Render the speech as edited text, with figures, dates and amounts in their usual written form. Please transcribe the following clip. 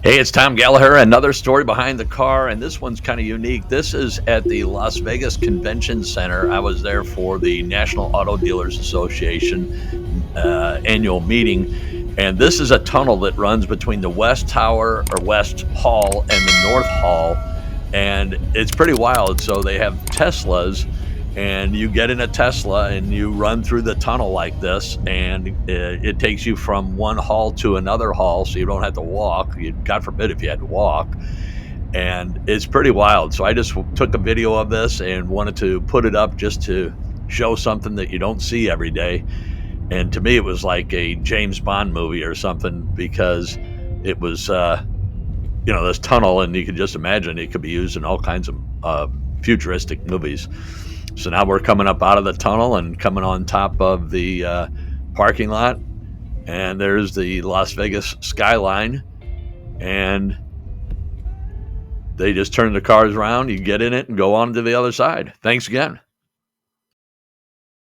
Hey, it's Tom Gallagher. Another story behind the car, and this one's kind of unique. This is at the Las Vegas Convention Center. I was there for the National Auto Dealers Association annual meeting, and this is a tunnel that runs between the West Tower or West Hall and the North Hall, and it's pretty wild. So they have Teslas, and you get in a Tesla and you run through the tunnel like this, and it takes you from one hall to another hall, so you don't have to walk. God forbid if you had to walk, and it's pretty wild. So I just took a video of this and wanted to put it up just to show something that you don't see every day. And to me, it was like a James Bond movie or something because it was this tunnel, and you could just imagine it could be used in all kinds of futuristic movies. So now we're coming up out of the tunnel and coming on top of the parking lot, and there's the Las Vegas skyline, and they just turn the cars around, you get in it and go on to the other side. Thanks again.